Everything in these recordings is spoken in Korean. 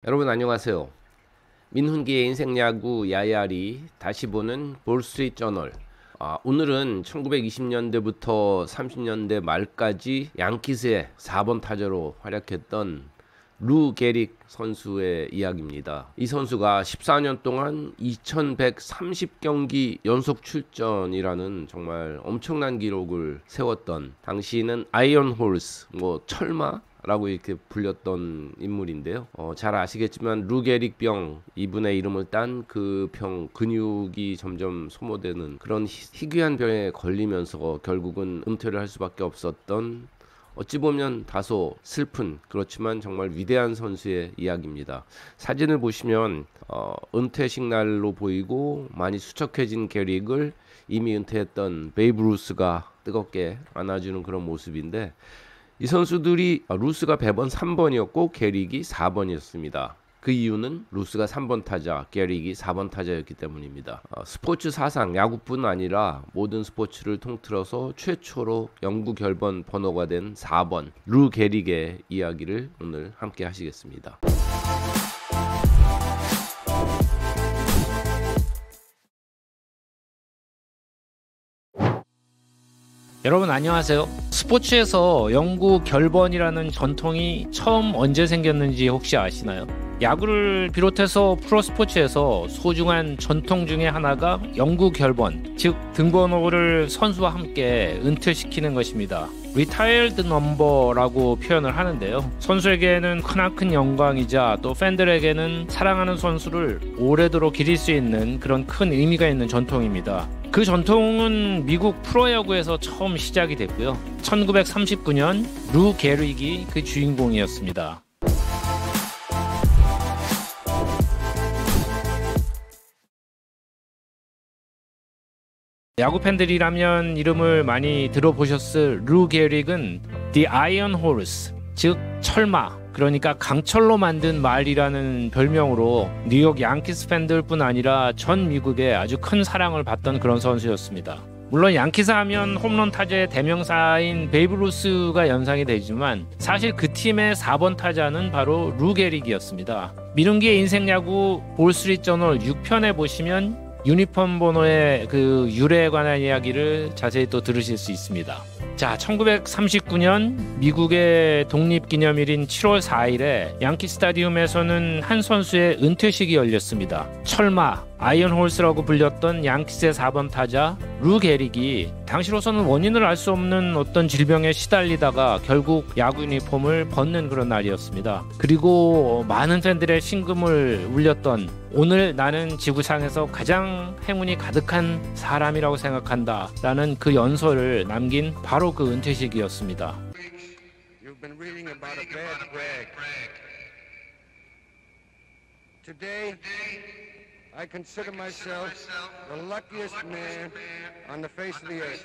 여러분 안녕하세요. 민훈기의 인생 야구 야야리 다시 보는 볼스트리트 저널. 오늘은 1920년대부터 30년대 말까지 양키스의 4번 타자로 활약했던 루 게릭 선수의 이야기입니다. 이 선수가 14년 동안 2130경기 연속 출전이라는 정말 엄청난 기록을 세웠던, 당시는 아이언 홀스, 철마 라고 이렇게 불렸던 인물인데요. 잘 아시겠지만 루 게릭 병, 이분의 이름을 딴 그 병, 근육이 점점 소모되는 그런 희귀한 병에 걸리면서 결국은 은퇴를 할 수밖에 없었던, 어찌 보면 다소 슬픈, 그렇지만 정말 위대한 선수의 이야기입니다. 사진을 보시면 은퇴식 날로 보이고 많이 수척해진 게릭을 이미 은퇴했던 베이브 루스가 뜨겁게 안아주는 그런 모습인데, 이 선수들이 루스가 배번 3번이었고 게릭이 4번이었습니다. 그 이유는 루스가 3번 타자, 게릭이 4번 타자였기 때문입니다. 스포츠 사상, 야구뿐 아니라 모든 스포츠를 통틀어서 최초로 영구 결번 번호가 된 4번 루 게릭의 이야기를 오늘 함께 하시겠습니다. 여러분 안녕하세요. 스포츠에서 영구 결번이라는 전통이 처음 언제 생겼는지 혹시 아시나요? 야구를 비롯해서 프로스포츠에서 소중한 전통 중에 하나가 영구 결번, 즉 등번호를 선수와 함께 은퇴시키는 것입니다. Retired Number라고 표현을 하는데요. 선수에게는 크나큰 영광이자 또 팬들에게는 사랑하는 선수를 오래도록 기릴 수 있는 그런 큰 의미가 있는 전통입니다. 그 전통은 미국 프로야구에서 처음 시작이 됐고요. 1939년 루 게릭이 그 주인공이었습니다. 야구 팬들이라면 이름을 많이 들어보셨을 루 게릭은 The Iron Horse, 즉 철마, 그러니까 강철로 만든 말이라는 별명으로 뉴욕 양키스 팬들뿐 아니라 전 미국에 아주 큰 사랑을 받던 그런 선수였습니다. 물론 양키스 하면 홈런 타자의 대명사인 베이브 루스가 연상이 되지만 사실 그 팀의 4번 타자는 바로 루 게릭이었습니다. 민훈기의 인생 야구 볼스트리트 저널 6편에 보시면 유니폼 번호의 그 유래에 관한 이야기를 자세히 또 들으실 수 있습니다. 자, 1939년 미국의 독립기념일인 7월 4일에 양키 스타디움에서는 한 선수의 은퇴식이 열렸습니다. 철마, 아이언 홀스라고 불렸던 양키스의 4번 타자 루 게릭이 당시로서는 원인을 알 수 없는 어떤 질병에 시달리다가 결국 야구 유니폼을 벗는 그런 날이었습니다. 그리고 많은 팬들의 심금을 울렸던, 오늘 나는 지구상에서 가장 행운이 가득한 사람이라고 생각한다 라는 그 연설을 남긴 바로 그 은퇴식이었습니다. You've been reading about a bad Greg. Today, I consider myself the luckiest man on the face of the earth.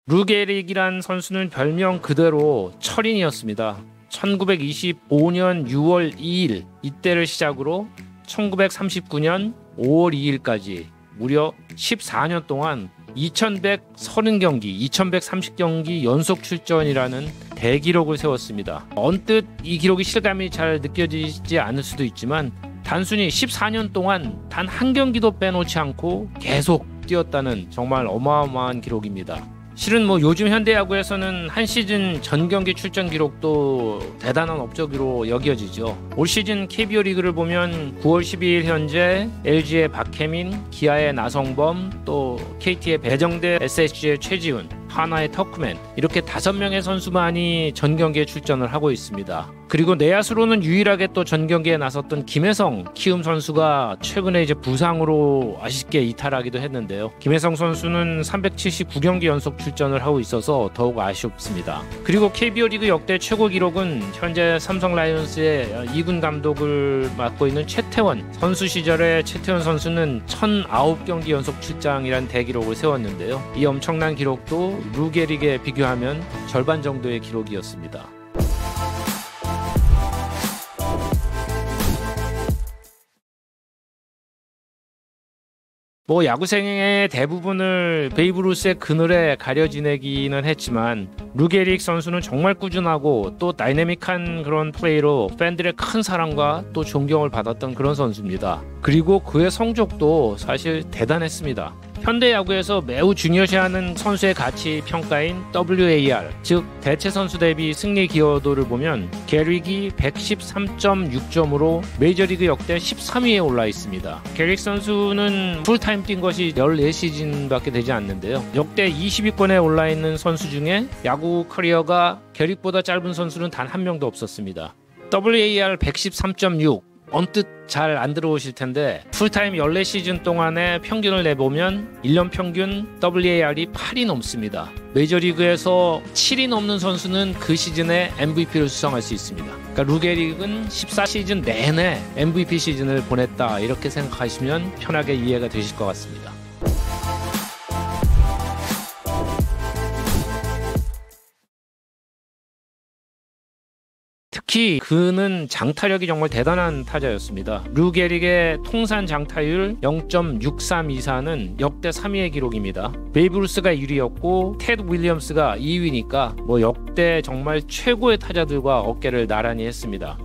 루 게릭이란 선수는 별명 그대로 철인이었습니다. 1925년 6월 2일 이때를 시작으로 1939년 5월 2일까지 무려 14년 동안 2130경기, 2130경기 연속 출전이라는 대기록을 세웠습니다. 언뜻 이 기록이 실감이 잘 느껴지지 않을 수도 있지만 단순히 14년 동안 단 한 경기도 빼놓지 않고 계속 뛰었다는 정말 어마어마한 기록입니다. 실은 요즘 현대야구에서는 한 시즌 전 경기 출전 기록도 대단한 업적으로 여겨지죠. 올 시즌 KBO 리그를 보면 9월 12일 현재 LG의 박혜민, 기아의 나성범, 또 KT의 배정대, SSG의 최지훈, 하나의 터크맨, 이렇게 5명의 선수만이 전 경기에 출전을 하고 있습니다. 그리고 내야수로는 유일하게 또 전 경기에 나섰던 김혜성 키움 선수가 최근에 이제 부상으로 아쉽게 이탈하기도 했는데요. 김혜성 선수는 379경기 연속 출전을 하고 있어서 더욱 아쉽습니다. 그리고 KBO 리그 역대 최고 기록은 현재 삼성 라이온스의 2군 감독을 맡고 있는 최태원 선수 시절에 최태원 선수는 1009경기 연속 출장이라는 대기록을 세웠는데요. 이 엄청난 기록도 루 게릭에 비교하면 절반 정도의 기록이었습니다. 뭐 야구생의 대부분을 베이브 루스의 그늘에 가려 지내기는 했지만 루 게릭 선수는 정말 꾸준하고 또 다이내믹한 그런 플레이로 팬들의 큰 사랑과 또 존경을 받았던 그런 선수입니다. 그리고 그의 성적도 사실 대단했습니다. 현대 야구에서 매우 중요시하는 선수의 가치 평가인 WAR, 즉 대체 선수 대비 승리 기여도를 보면 게릭이 113.6점으로 메이저리그 역대 13위에 올라 있습니다. 게릭 선수는 풀타임 뛴 것이 14시즌밖에 되지 않는데요. 역대 20위권에 올라 있는 선수 중에 야구 커리어가 게릭보다 짧은 선수는 단 한 명도 없었습니다. WAR 113.6 언뜻 잘 안 들어오실 텐데 풀타임 14시즌 동안의 평균을 내보면 1년 평균 WAR이 8이 넘습니다. 메이저리그에서 7이 넘는 선수는 그 시즌에 MVP를 수상할 수 있습니다. 그러니까 루 게릭은 14시즌 내내 MVP 시즌을 보냈다 이렇게 생각하시면 편하게 이해가 되실 것 같습니다. 특히 그는 장타력이 정말 대단한 타자였습니다. 루 게릭의 통산 장타율 0.6324는 역대 3위의 기록입니다. 베이브 루스가 1위였고 테드 윌리엄스가 2위니까 뭐 역대 정말 최고의 타자들과 어깨를 나란히 했습니다.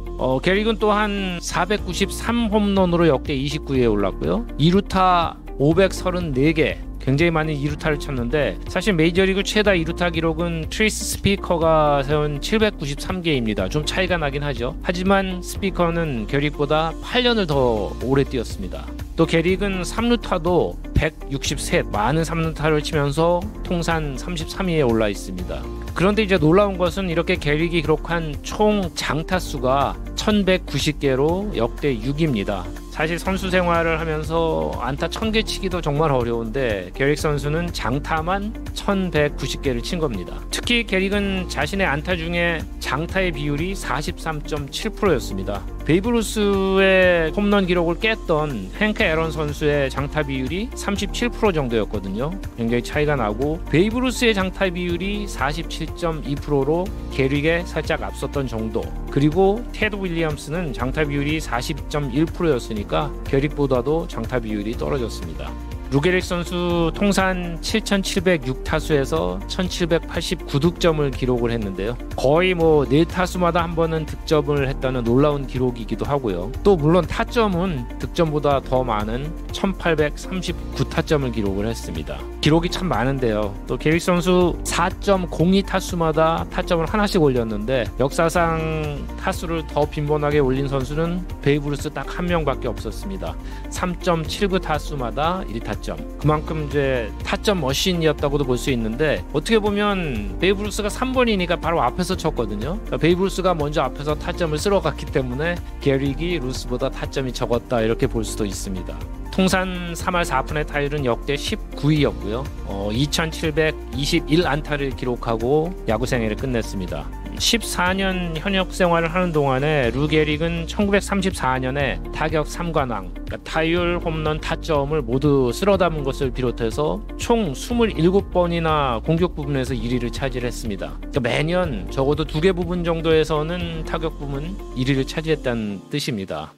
게릭은 또한 493 홈런으로 역대 29위에 올랐고요. 2루타 534개 굉장히 많은 2루타를 쳤는데 사실 메이저리그 최다 2루타 기록은 트리스 스피커가 세운 793개입니다. 좀 차이가 나긴 하죠. 하지만 스피커는 게릭보다 8년을 더 오래 뛰었습니다. 또 게릭은 3루타도 163 많은 3루타를 치면서 통산 33위에 올라 있습니다. 그런데 이제 놀라운 것은 이렇게 게릭이 기록한 총 장타수가 1190개로 역대 6위입니다. 사실 선수 생활을 하면서 안타 1000개 치기도 정말 어려운데 게릭 선수는 장타만 1190개를 친 겁니다. 특히 게릭은 자신의 안타 중에 장타의 비율이 43.7%였습니다. 베이브 루스의 홈런 기록을 깼던 행크 애런 선수의 장타 비율이 37% 정도였거든요. 굉장히 차이가 나고 베이브 루스의 장타 비율이 47.2%로 게릭에 살짝 앞섰던 정도. 그리고 테드 윌리엄스는 장타 비율이 40.1%였으니까 게릭보다도 장타 비율이 떨어졌습니다. 루 게릭 선수 통산 7,706타수에서 1,789득점을 기록을 했는데요. 거의 뭐 4타수마다 한 번은 득점을 했다는 놀라운 기록이기도 하고요. 또 물론 타점은 득점보다 더 많은 1,839타점을 기록을 했습니다. 기록이 참 많은데요. 또 게릭 선수 4.02타수마다 타점을 하나씩 올렸는데 역사상 타수를 더 빈번하게 올린 선수는 베이브 루스 딱 한 명밖에 없었습니다. 3.79타수마다 1타점. 그만큼 이제 타점 머신이었다고도 볼 수 있는데 어떻게 보면 베이브 루스가 3번이니까 바로 앞에서 쳤거든요. 그러니까 베이브 루스가 먼저 앞에서 타점을 쓸어갔기 때문에 게릭이 루스보다 타점이 적었다 이렇게 볼 수도 있습니다. 통산 3할 4푼의 타율은 역대 19위였고요. 2,721안타를 기록하고 야구 생애를 끝냈습니다. 14년 현역 생활을 하는 동안에 루 게릭은 1934년에 타격 3관왕, 그러니까 타율, 홈런, 타점을 모두 쓸어 담은 것을 비롯해서 총 27번이나 공격 부분에서 1위를 차지했습니다. 그러니까 매년 적어도 2개 부분 정도에서는 타격 부분 1위를 차지했다는 뜻입니다.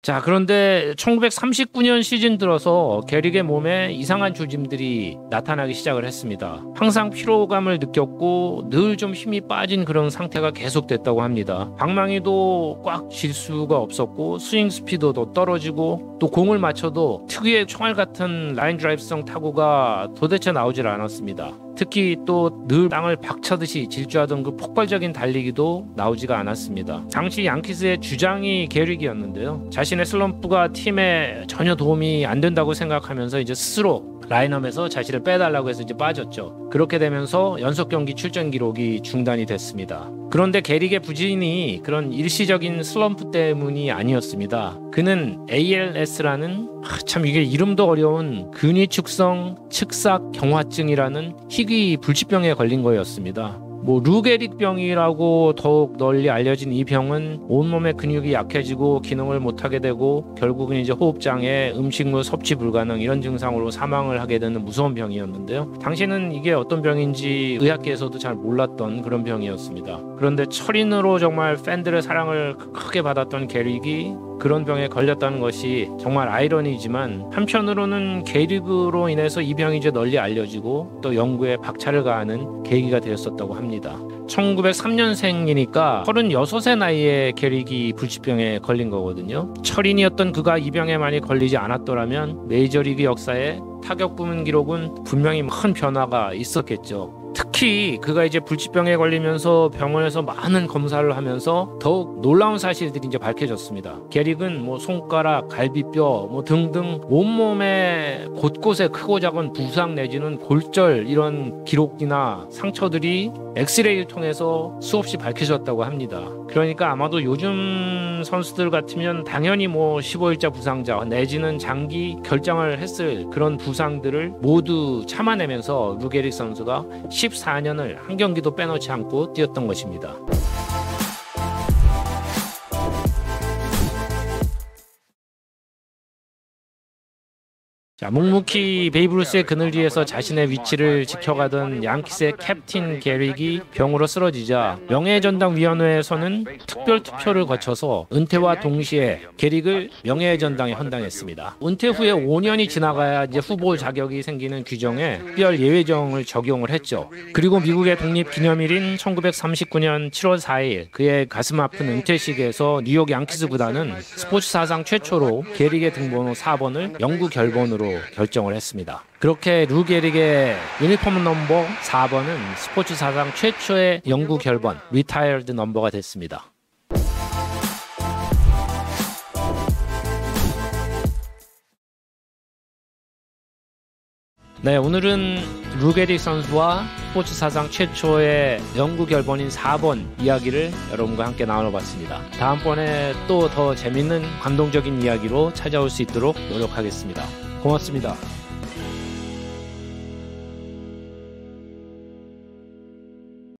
자, 그런데 1939년 시즌 들어서 게릭의 몸에 이상한 조짐들이 나타나기 시작을 했습니다. 항상 피로감을 느꼈고 늘 좀 힘이 빠진 그런 상태가 계속됐다고 합니다. 방망이도 꽉 쥘 수가 없었고 스윙 스피드도 떨어지고 또 공을 맞춰도 특유의 총알 같은 라인 드라이브성 타구가 도대체 나오질 않았습니다. 특히 또 늘 땅을 박차듯이 질주하던 그 폭발적인 달리기도 나오지가 않았습니다. 당시 양키스의 주장이 게릭이었는데요. 자신의 슬럼프가 팀에 전혀 도움이 안 된다고 생각하면서 이제 스스로 라인업에서 자신을 빼달라고 해서 이제 빠졌죠. 그렇게 되면서 연속 경기 출전 기록이 중단이 됐습니다. 그런데 게릭의 부진이 그런 일시적인 슬럼프 때문이 아니었습니다. 그는 ALS라는 참 이게 이름도 어려운 근위축성 측삭 경화증이라는 희귀 불치병에 걸린 거였습니다. 루게릭 병이라고 더욱 널리 알려진 이 병은 온몸의 근육이 약해지고 기능을 못하게 되고 결국은 이제 호흡장애, 음식물 섭취 불가능 이런 증상으로 사망을 하게 되는 무서운 병이었는데요. 당시에는 이게 어떤 병인지 의학계에서도 잘 몰랐던 그런 병이었습니다. 그런데 철인으로 정말 팬들의 사랑을 크게 받았던 게릭이 그런 병에 걸렸다는 것이 정말 아이러니지만 한편으로는 게릭으로 인해서 이 병이 이제 널리 알려지고 또 연구에 박차를 가하는 계기가 되었었다고 합니다. 1903년생이니까 36세 나이에 게릭이 불치병에 걸린 거거든요. 철인이었던 그가 이 병에 많이 걸리지 않았더라면 메이저리그 역사에 타격 부문 기록은 분명히 큰 변화가 있었겠죠. 특히 그가 이제 불치병에 걸리면서 병원에서 많은 검사를 하면서 더욱 놀라운 사실들이 이제 밝혀졌습니다. 게릭은 손가락, 갈비뼈 등등 온몸에 곳곳에 크고 작은 부상 내지는 골절 이런 기록이나 상처들이 엑스레이를 통해서 수없이 밝혀졌다고 합니다. 그러니까 아마도 요즘 선수들 같으면 당연히 15일자 부상자 내지는 장기 결장을 했을 그런 부상들을 모두 참아내면서 루게릭 선수가 14년을 한 경기도 빼놓지 않고 뛰었던 것입니다. 묵묵히 베이브루스의 그늘 뒤에서 자신의 위치를 지켜가던 양키스의 캡틴 게릭이 병으로 쓰러지자 명예전당위원회에서는 특별 투표를 거쳐서 은퇴와 동시에 게릭을 명예전당에 헌당했습니다. 은퇴 후에 5년이 지나가야 이제 후보 자격이 생기는 규정에 특별 예외정을 적용을 했죠. 그리고 미국의 독립기념일인 1939년 7월 4일 그의 가슴 아픈 은퇴식에서 뉴욕 양키스 구단은 스포츠 사상 최초로 게릭의 등번호 4번을 영구 결번으로 결정을 했습니다. 그렇게 루 게릭의 유니폼 넘버 4번은 스포츠 사상 최초의 영구 결번 리타이어드 넘버가 됐습니다. 네, 오늘은 루 게릭 선수와 스포츠 사상 최초의 영구 결번인 4번 이야기를 여러분과 함께 나눠봤습니다. 다음번에 또 더 재밌는 감동적인 이야기로 찾아올 수 있도록 노력하겠습니다. 고맙습니다.